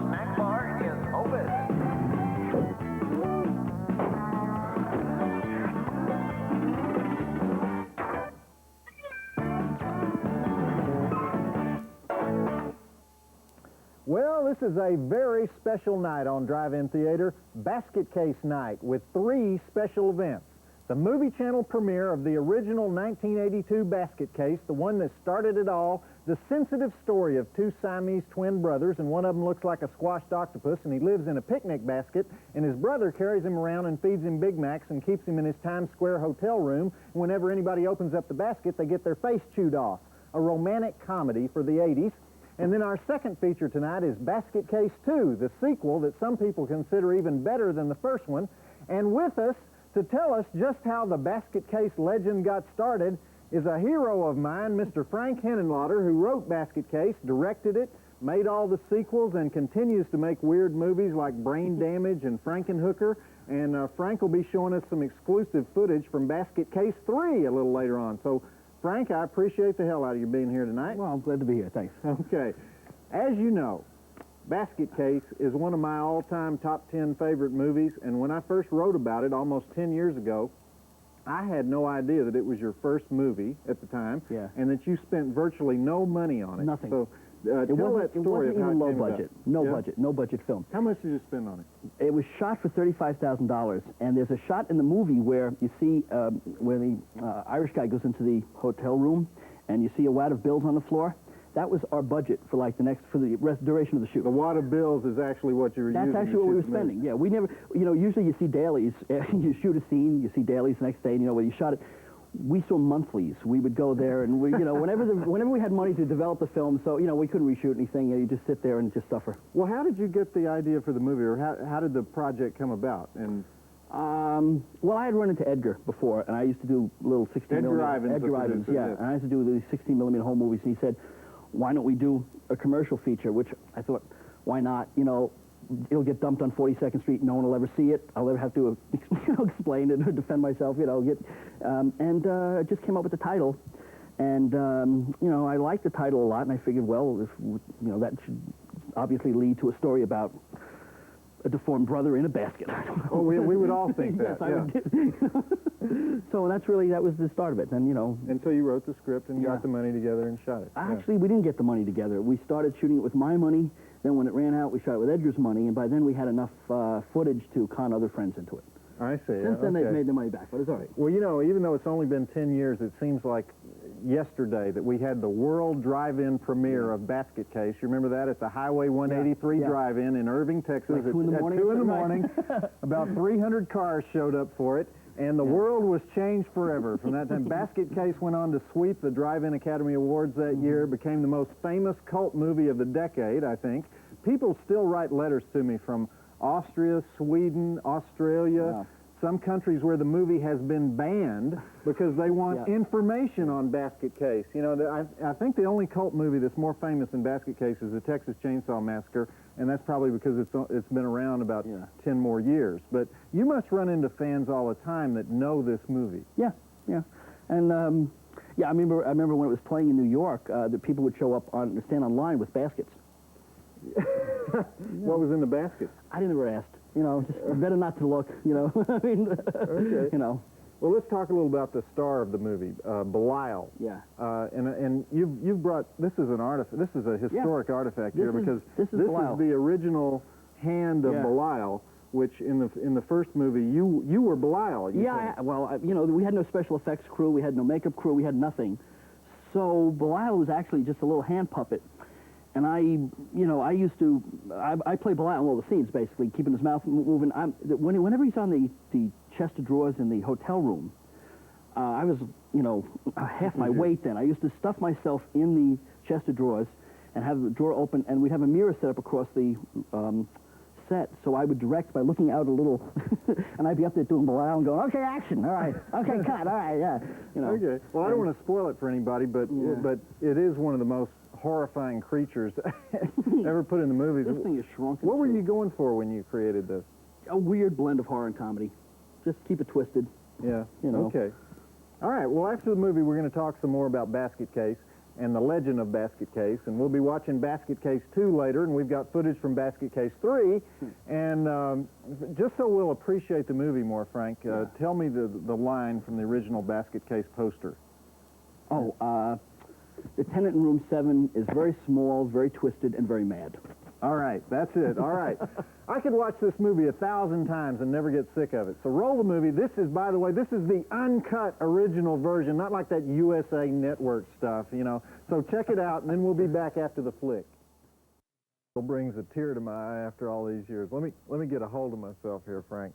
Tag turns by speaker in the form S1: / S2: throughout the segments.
S1: snack bar is open.
S2: Well, this is a very special night on Drive-In Theater, Basket Case Night, with 3 special events. The movie channel premiere of the original 1982 Basket Case, the one that started it all, the sensitive story of 2 Siamese twin brothers, and one of them looks like a squashed octopus, and he lives in a picnic basket, and his brother carries him around and feeds him Big Macs and keeps him in his Times Square hotel room. Whenever anybody opens up the basket, they get their face chewed off. A romantic comedy for the 80s. And then our second feature tonight is Basket Case 2, the sequel that some people consider even better than the first one. And with us to tell us just how the Basket Case legend got started is a hero of mine, Mr. Frank Henenlotter, who wrote Basket Case, directed it, made all the sequels, and continues to make weird movies like Brain Damage and Frankenhooker. And Frank will be showing us some exclusive footage from Basket Case 3 a little later on. So, Frank, I appreciate the hell out of you being here tonight.
S3: Well, I'm glad to be here. Thanks.
S2: Okay. As you know, Basket Case is one of my all-time top 10 favorite movies, and when I first wrote about it almost 10 years ago, I had no idea that it was your first movie at the time, and that you spent virtually no money on it.
S3: Nothing.
S2: So, tell that story of how it
S3: even low
S2: came
S3: budget.
S2: about.
S3: No budget film.
S2: How much did you spend on it?
S3: It was shot for $35,000, and there's a shot in the movie where you see where the Irish guy goes into the hotel room, and you see a wad of bills on the floor. That was our budget for like for the duration of the shoot.
S2: The wad of bills is actually what you were using.
S3: That's actually what we were spending. Yeah, we never, usually you see dailies. You shoot a scene, you see dailies the next day, and when you shot it. We saw monthlies. We would go there, and we, whenever we had money to develop the film, so we couldn't reshoot anything. You just sit there and just suffer.
S2: Well, how did you get the idea for the movie, or how did the project come about? And
S3: well, I had run into Edgar before, and I used to do little 16
S2: Edgar
S3: millimeter.
S2: Ivins,
S3: Edgar Ivins, yeah. And I used to do the 16 millimeter home movies. And he said, "Why don't we do a commercial feature?" Which I thought, why not? It'll get dumped on 42nd Street. No one will ever see it. I'll never have to explain it or defend myself. And just came up with the title. And I liked the title a lot, and I figured, well, if that should obviously lead to a story about a deformed brother in a basket.
S2: Oh, we would all think that.
S3: Yes, I would. So that was the start of it. And
S2: And so you wrote the script and got the money together and shot it.
S3: Actually, we didn't get the money together. We started shooting it with my money. Then when it ran out, we shot it with Edgar's money, and by then we had enough footage to con other friends into it.
S2: I see.
S3: Since then, they've made their money back, but it's all right.
S2: Well, even though it's only been 10 years, it seems like yesterday that we had the world drive-in premiere of Basket Case. You remember that at the Highway 183 drive-in in Irving, Texas.
S3: Like 2 in the morning?
S2: At 2 in the morning. About 300 cars showed up for it. And the world was changed forever from that time. Basket Case went on to sweep the Drive-In Academy Awards that year, became the most famous cult movie of the decade, I think. People still write letters to me from Austria, Sweden, Australia, some countries where the movie has been banned because they want information on Basket Case. I think the only cult movie that's more famous than Basket Case is the Texas Chainsaw Massacre, and that's probably because it's been around about 10 more years. But you must run into fans all the time that know this movie.
S3: Yeah. And, I remember when it was playing in New York, that people would show up stand on line with baskets.
S2: What was in the basket?
S3: I never asked. Just better not to look,
S2: Okay. Well, let's talk a little about the star of the movie, Belial.
S3: Yeah.
S2: And you've brought, this is an artifact, this is a historic artifact here, because
S3: this is
S2: the original hand of Belial, which in the first movie, you were Belial.
S3: We had no special effects crew, we had no makeup crew, we had nothing. So Belial was actually just a little hand puppet. And I play Belial in all the scenes, basically, keeping his mouth moving. Whenever he's on the chest of drawers in the hotel room, I was, half my weight then. I used to stuff myself in the chest of drawers and have the drawer open, and we'd have a mirror set up across the set, so I would direct by looking out a little, and I'd be up there doing Belial and going, okay, action, all right, okay, cut, all right, yeah.
S2: Okay, well, I don't want to spoil it for anybody, but it is one of the most horrifying creatures ever put in the movies.
S3: This thing is shrunken.
S2: What were you going for when you created this?
S3: A weird blend of horror and comedy. Just keep it twisted.
S2: Yeah.
S3: Okay.
S2: All right, well, after the movie, we're going to talk some more about Basket Case and the legend of Basket Case, and we'll be watching Basket Case 2 later, and we've got footage from Basket Case 3, and just so we'll appreciate the movie more, Frank, tell me the line from the original Basket Case poster.
S3: Oh, the tenant in room 7 is very small, very twisted, and very mad.
S2: All right, that's it. All right. I could watch this movie 1,000 times and never get sick of it. So roll the movie. This is, by the way, this is the uncut original version, not like that USA Network stuff, you know. So check it out, and then we'll be back after the flick. It brings a tear to my eye after all these years. Let me get a hold of myself here, Frank.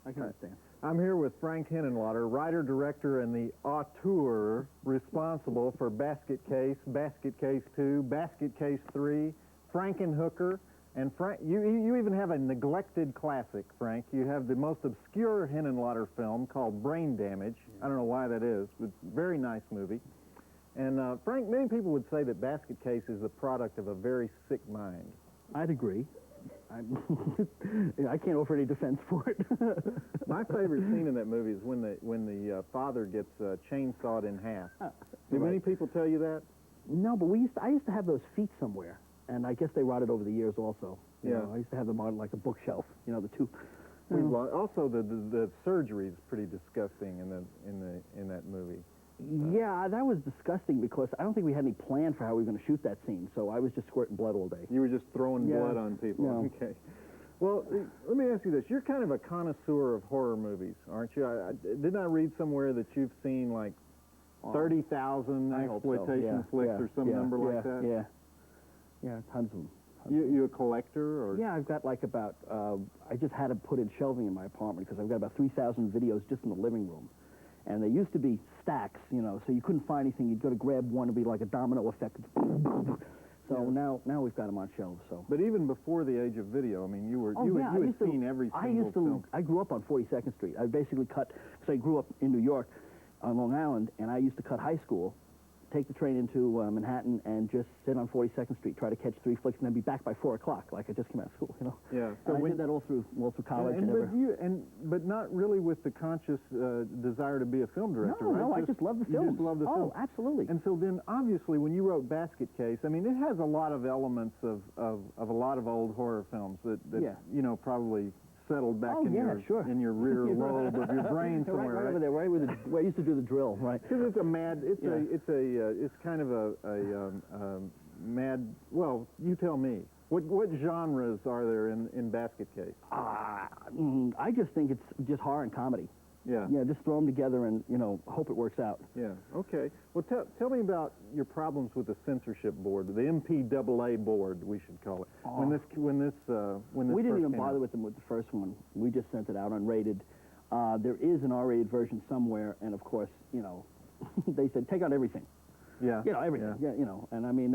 S3: I can understand.
S2: I'm here with Frank Henenlotter, writer, director, and the auteur responsible for Basket Case, Basket Case 2, Basket Case 3, Frankenhooker, and Frank. You even have a neglected classic, Frank. You have the most obscure Henenlotter film called Brain Damage. I don't know why that is, but very nice movie. And Frank, many people would say that Basket Case is the product of a very sick mind.
S3: I'd agree. I can't offer any defense for it.
S2: My favorite scene in that movie is when the father gets chainsawed in half. Do many people tell you that?
S3: No, but I used to have those feet somewhere, and I guess they rotted over the years also. You know, I used to have them on like a bookshelf. You know, the two.
S2: Also, the surgery is pretty disgusting in that movie.
S3: Yeah, that was disgusting because I don't think we had any plan for how we were going to shoot that scene, so I was just squirting blood all day.
S2: You were just throwing blood on people.
S3: No.
S2: Okay. Well, let me ask you this. You're kind of a connoisseur of horror movies, aren't you? Didn't I read somewhere that you've seen like 30,000 exploitation flicks or some number like that?
S3: Yeah, tons of them.
S2: You a collector? Or?
S3: Yeah, I've got like about, I just had to put in shelving in my apartment because I've got about 3,000 videos just in the living room. And they used to be stacks, you know, so you couldn't find anything. You'd go to grab one, it'd be like a domino effect. So now we've got them on shelves. So.
S2: But even before the age of video, I mean, you had seen every single film.
S3: I grew up on 42nd Street. I basically cut, because I grew up in New York on Long Island, and I used to cut high school, take the train into Manhattan, and just sit on 42nd Street, try to catch 3 flicks, and then be back by 4 o'clock, like I just came out of school, you know.
S2: Yeah.
S3: So I did that all through college.
S2: But not really with the conscious desire to be a film director, right?
S3: No, I just love the film.
S2: You just love the film.
S3: Oh, absolutely.
S2: And so then, obviously, when you wrote Basket Case, I mean, it has a lot of elements of a lot of old horror films that you know, probably settled back in your rear lobe of your brain somewhere,
S3: right over there, right where I used to do the drill, right?
S2: Because it's a mad, it's kind of a mad. Well, you tell me. What genres are there in Basket Case?
S3: I just think it's just horror and comedy.
S2: Yeah.
S3: Yeah, just throw them together and, you know, hope it works out.
S2: Yeah, okay. Well, tell me about your problems with the censorship board, the MPAA board, we should call it. When this
S3: We didn't even bother with them with the first one. We just sent it out unrated. There is an R-rated version somewhere, and of course, you know, they said, take out everything.
S2: Yeah.
S3: You know, everything. Yeah, you know, and I mean,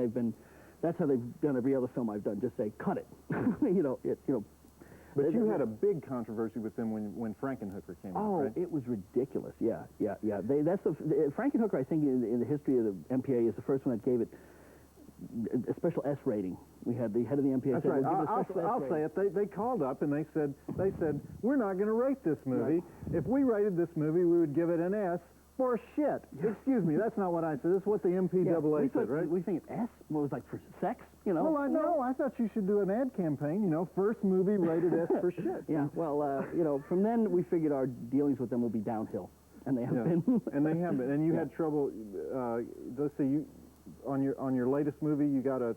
S3: that's how they've done every other film I've done. Just say, cut it.
S2: But you had a big controversy with them when Frankenhooker came out, right?
S3: Oh, it was ridiculous. Yeah. Frankenhooker, I think, in the history of the MPAA is the first one that gave it a special S rating. We had the head of the MPAA.
S2: That's right. I'll say it. They called up and they said we're not going to rate this movie. Right. If we rated this movie, we would give it an S. For shit. Excuse me, that's not what I said. This is what the MPAA said, right?
S3: We think S? What was like for sex? You know?
S2: Well, I thought you should do an ad campaign. You know, first movie rated S for shit.
S3: Yeah. Well, you know, from then we figured our dealings with them will be downhill, and they have been.
S2: And they have been. And you had trouble. Let's see, you on your latest movie, you got an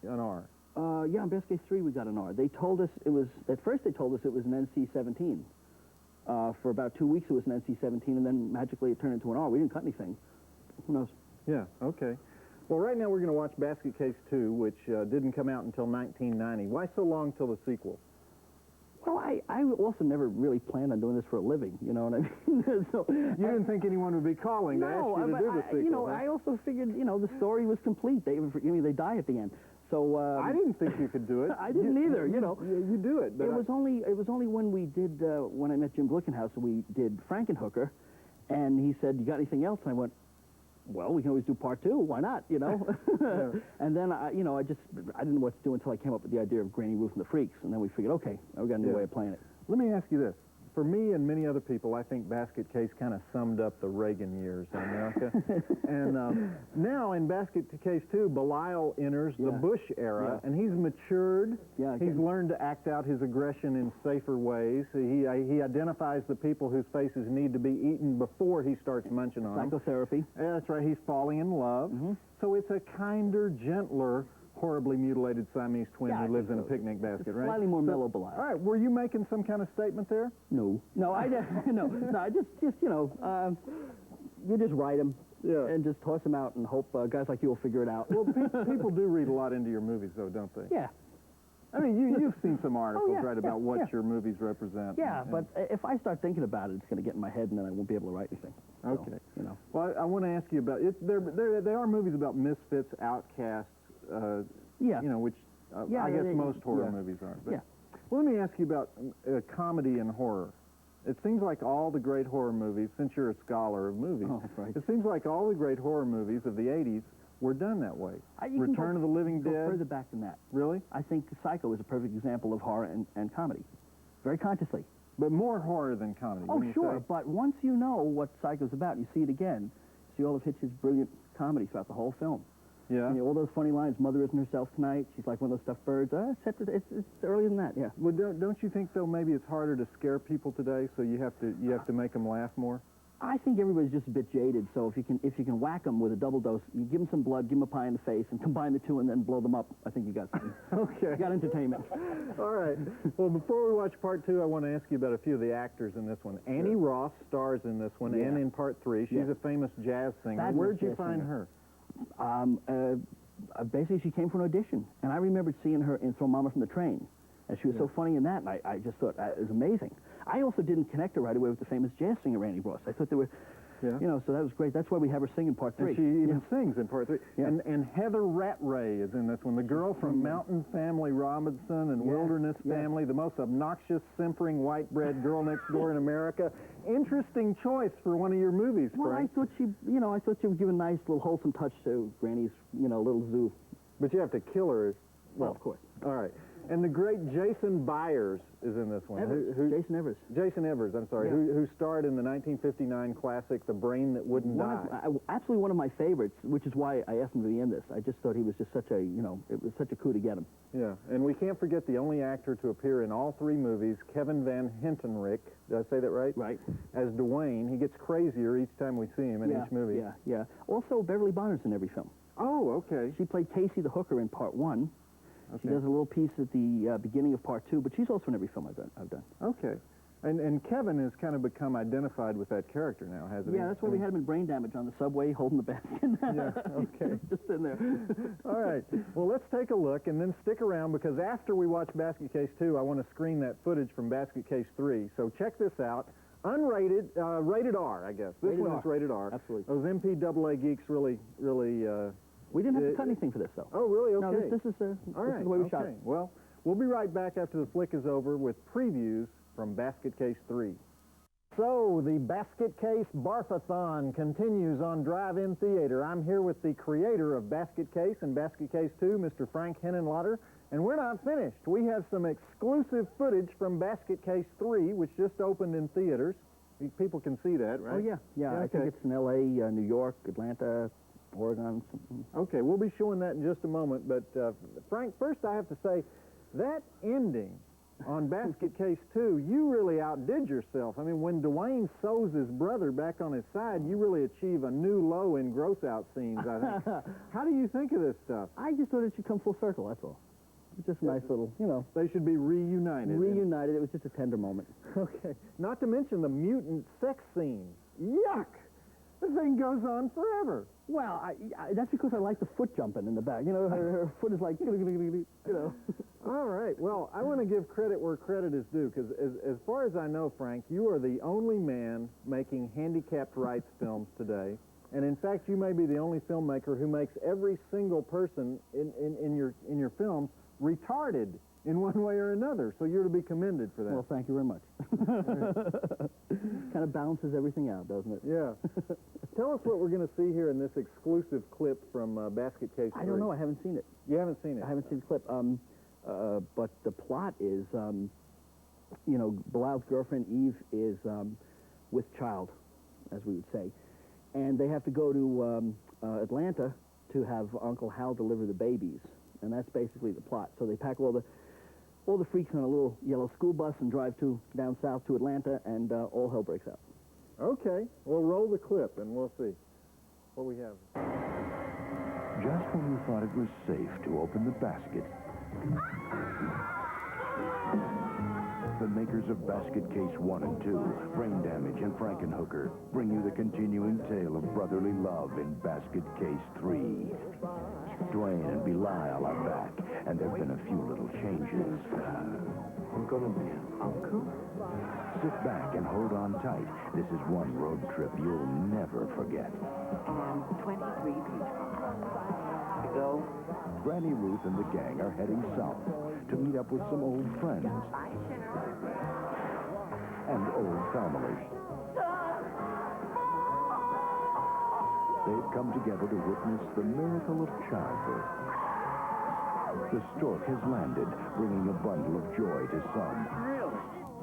S2: R.
S3: Yeah, on Best Case 3 we got an R. They told us it was at first they told us it was an NC-17. For about 2 weeks it was an NC-17, and then magically it turned into an R. We didn't cut anything. Who knows?
S2: Yeah, okay. Well, right now we're going to watch Basket Case 2, which didn't come out until 1990. Why so long till the sequel?
S3: Well, I also never really planned on doing this for a living, you know what I mean? So,
S2: you didn't think anyone would be calling to ask you to do the sequel,
S3: you know, I also figured, you know, the story was complete. They die at the end. So
S2: I didn't think you could do it.
S3: I didn't either. You know,
S2: you do it. But
S3: it was only when we did when I met Jim Glickenhaus, we did Frankenhooker, and he said, "You got anything else?" And I went, "Well, we can always do part 2. Why not?" You know. And then I didn't know what to do until I came up with the idea of Granny Ruth and the Freaks, and then we figured, okay, now we got a new way of playing it.
S2: Let me ask you this: for me and many other people, I think Basket Case kind of summed up the Reagan years in America. And now in Basket Case 2, Belial enters the Bush era, and he's matured.
S3: Yeah,
S2: he's learned to act out his aggression in safer ways. He identifies the people whose faces need to be eaten before he starts munching on them.
S3: Psychotherapy.
S2: Yeah, that's right. He's falling in love. So it's a kinder, gentler, horribly mutilated Siamese twin who lives in a picnic basket, right?
S3: Slightly more mellow Belial.
S2: All right, were you making some kind of statement there?
S3: No, I just you know, you just write them and just toss them out and hope guys like you will figure it out.
S2: Well, people do read a lot into your movies, though, don't they?
S3: Yeah.
S2: I mean, you've seen some articles, right, about what your movies represent.
S3: Yeah, but if I start thinking about it, it's going to get in my head, and then I won't be able to write anything.
S2: Okay.
S3: So, you know.
S2: Well, I want to ask you about it. They are movies about misfits, outcasts. You know, which I guess most horror movies are. But, well, let me ask you about comedy and horror. It seems like all the great horror movies, since you're a scholar of movies, it seems like all the great horror movies of the 80s were done that way. Return of the Living Dead.
S3: Further back than that.
S2: Really?
S3: I think Psycho is a perfect example of horror and comedy, very consciously.
S2: But more horror than comedy.
S3: Oh, sure. But once you know what Psycho's about, you see it again. See all of Hitch's brilliant comedy throughout the whole film.
S2: Yeah.
S3: You know, all those funny lines. Mother isn't herself tonight. She's like one of those stuffed birds. It's earlier than that. Yeah.
S2: Well, don't you think though maybe it's harder to scare people today, so you have to make them laugh more?
S3: I think everybody's just a bit jaded. So if you can whack them with a double dose, you give them some blood, give them a pie in the face, and combine the two, and then blow them up. I think you got something.
S2: Okay.
S3: You got entertainment.
S2: All right. Well, before we watch part 2, I want to ask you about a few of the actors in this one. Annie Ross stars in this one and in part 3. She's a famous jazz singer.
S3: Fabulous.
S2: Where'd you find her?
S3: Basically, she came for an audition, and I remembered seeing her in Throw Mama from the Train, and she was so funny in that, and I just thought it was amazing. I also didn't connect her right away with the famous jazz singer Annie Ross. I thought they were, you know, so that was great. That's why we have her sing in part 3.
S2: And she even sings in part 3.
S3: Yeah.
S2: And Heather Rattray is in this one, the girl from Mountain Family Robinson and Wilderness Family, the most obnoxious, simpering, white-bread girl next door in America. Interesting choice for one of your movies,
S3: Well,
S2: Frank.
S3: I thought she would give a nice little wholesome touch to Granny's, little zoo.
S2: But you have to kill her.
S3: Well, of course.
S2: All right. And the great Jason Byers is in this one.
S3: Jason Evers.
S2: Jason Evers, I'm sorry, who starred in the 1959 classic The Brain That Wouldn't Die.
S3: Absolutely one of my favorites, which is why I asked him to be in this. I just thought he was just such a, it was such a coup to get him.
S2: Yeah, and we can't forget the only actor to appear in all 3 movies, Kevin Van Hentenryck. Did I say that right?
S3: Right.
S2: As Dwayne. He gets crazier each time we see him in each movie.
S3: Yeah. Also, Beverly Bonner's in every film.
S2: Oh, okay.
S3: She played Casey the hooker in part 1.
S2: Okay.
S3: She does a little piece at the beginning of part 2, but she's also in every film I've done.
S2: Okay. And Kevin has kind of become identified with that character now, hasn't he?
S3: Yeah, that's why we had him in Brain Damage on the subway holding the basket.
S2: Yeah, okay.
S3: Just in there.
S2: All right. Well, let's take a look and then stick around because after we watch Basket Case 2, I want to screen that footage from Basket Case 3. So check this out. Unrated, rated R, I guess. This one is rated R.
S3: Absolutely.
S2: Those MPAA geeks really
S3: we didn't have to cut anything for this, though.
S2: Oh, really? Okay.
S3: No, this is the way we shot it.
S2: Well, we'll be right back after the flick is over with previews from Basket Case 3. So, the Basket Case Barfathon continues on Drive-In Theater. I'm here with the creator of Basket Case and Basket Case 2, Mr. Frank Henenlotter, and we're not finished. We have some exclusive footage from Basket Case 3, which just opened in theaters. People can see that, right?
S3: Oh, yeah. I think it's in L.A., New York, Atlanta, Oregon. Something.
S2: Okay, we'll be showing that in just a moment, but Frank, first I have to say, that ending on Basket Case 2, you really outdid yourself. I mean, when Dwayne sews his brother back on his side, you really achieve a new low in gross-out scenes, I think. How do you think of this stuff?
S3: I just thought it should come full circle, that's all. It's just a nice little,
S2: They should be reunited.
S3: Reunited, it was just a tender moment.
S2: Okay, not to mention the mutant sex scenes. Yuck! The thing goes on forever.
S3: Well, that's because I like the foot jumping in the back. Her foot is like,
S2: All right. Well, I want to give credit where credit is due, because as far as I know, Frank, you are the only man making handicapped rights films today. And in fact, you may be the only filmmaker who makes every single person in your films retarded in one way or another. So you're to be commended for that.
S3: Well, thank you very much. Kind of balances everything out, doesn't it?
S2: Yeah. Tell us what we're going to see here in this exclusive clip from Basket Case 3.
S3: I don't know. I haven't seen it.
S2: You haven't seen it?
S3: I haven't seen the clip. But the plot is you know, Belial's girlfriend, Eve, is with child, as we would say. And they have to go to Atlanta to have Uncle Hal deliver the babies. And that's basically the plot. So they pack all the freaks on a little yellow school bus and drive down south to Atlanta, and all hell breaks out.
S2: Okay, we'll roll the clip and we'll see what we have.
S4: Just when you thought it was safe to open the basket, the makers of Basket Case 1 and 2, Brain Damage and Frankenhooker, bring you the continuing tale of brotherly love in Basket Case 3. Dwayne and Belial are back, and there have been a few little changes.
S1: I'm gonna be an uncle?
S4: Sit back and hold on tight. This is one road trip you'll never forget.
S5: And 23 Beach Park. To go?
S4: Granny Ruth and the gang are heading south to meet up with some old friends
S5: Bye, Sinner.
S4: and old family. They've come together to witness the miracle of childbirth. The stork has landed, bringing a bundle of joy to some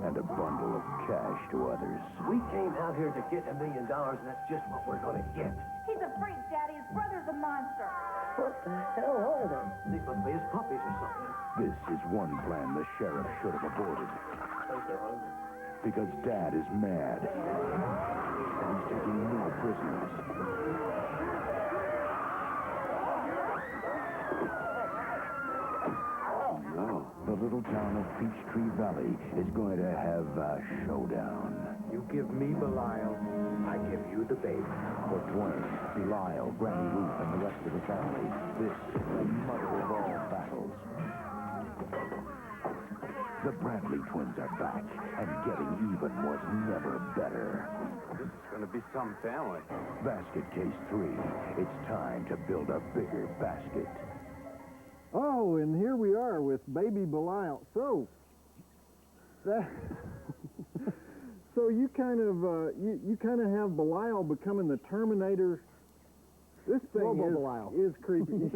S4: and a bundle of cash to others.
S1: We came out here to get $1 million, and that's just what we're gonna get.
S6: He's a freak, Daddy. His brother's a monster.
S1: What the hell are they? These must be his puppies or something.
S4: This is one plan the sheriff should have aborted.
S1: I think they're hungry.
S4: Because Dad is mad. And he's taking more prisoners.
S1: No.
S4: The little town of Peachtree Valley is going to have a showdown.
S1: You give me Belial, I give you the baby.
S4: For Dwayne, Belial, Granny Ruth, and the rest of the family, this is the mother of all battles. The Bradley twins are back, and getting even was never better.
S1: This is gonna be some family.
S4: Basket Case 3. It's time to build a bigger basket.
S2: Oh, and here we are with baby Belial. So, so you kind of have Belial becoming the Terminator. This thing
S3: Robo-Belial.
S2: is creepy.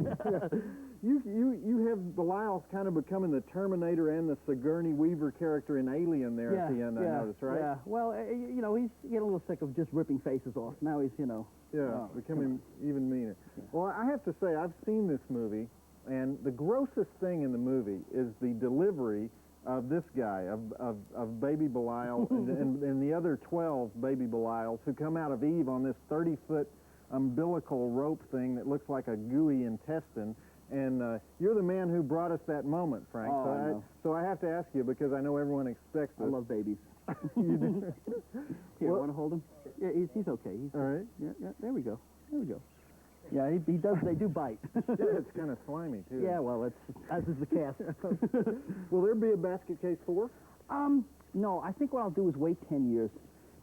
S2: You have Belial kind of becoming the Terminator and the Sigourney Weaver character in Alien there at the end. I noticed, right?
S3: Yeah. Well, you know, he's getting a little sick of just ripping faces off. Now he's, you know.
S2: Yeah, becoming even meaner. Yeah. Well, I have to say, I've seen this movie, and the grossest thing in the movie is the delivery of this guy, of baby Belial, and the other 12 baby Belials who come out of Eve on this 30-foot umbilical rope thing that looks like a gooey intestine. And you're the man who brought us that moment, Frank.
S3: Oh,
S2: so I have to ask you, because I know everyone expects this.
S3: I love babies.
S2: You do?
S3: Here,
S2: Well-
S3: want to hold him? Yeah, he's okay. He's
S2: All right.
S3: Yeah, there we go. There we go. Yeah, he does. They do bite.
S2: Yeah, it's kind of slimy, too.
S3: Yeah, well, it's as is the cast.
S2: Will there be a Basket Case 4?
S3: No, I think what I'll do is wait 10 years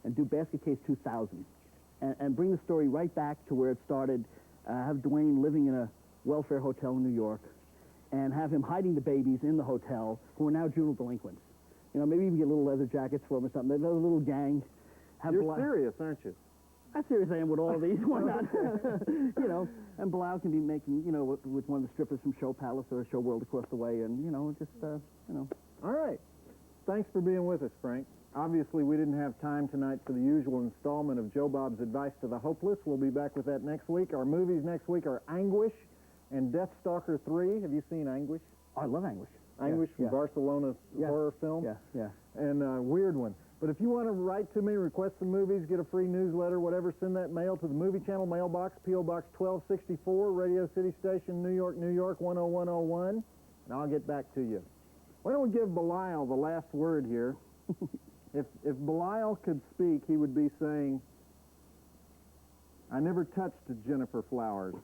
S3: and do Basket Case 2000 and bring the story right back to where it started. Have Dwayne living in a welfare hotel in New York and have him hiding the babies in the hotel who are now juvenile delinquents. You know, maybe even get little leather jackets for them or something. Another little gang.
S2: You're serious, aren't you?
S3: I'm serious I am with all of these. Why not? You know, and Belial can be making, you know, with one of the strippers from Show Palace or Show World across the way, and, you know, just, you know.
S2: All right. Thanks for being with us, Frank. Obviously, we didn't have time tonight for the usual installment of Joe Bob's Advice to the Hopeless. We'll be back with that next week. Our movies next week are Anguish and Deathstalker 3. Have you seen Anguish?
S3: Oh, I love Anguish.
S2: Anguish from Barcelona horror film.
S3: Yeah.
S2: And a weird one. But if you want to write to me, request some movies, get a free newsletter, whatever, send that mail to the Movie Channel mailbox, P.O. Box 1264, Radio City Station, New York, 10101, and I'll get back to you. Why don't we give Belial the last word here? If Belial could speak, he would be saying, I never touched Jennifer Flowers.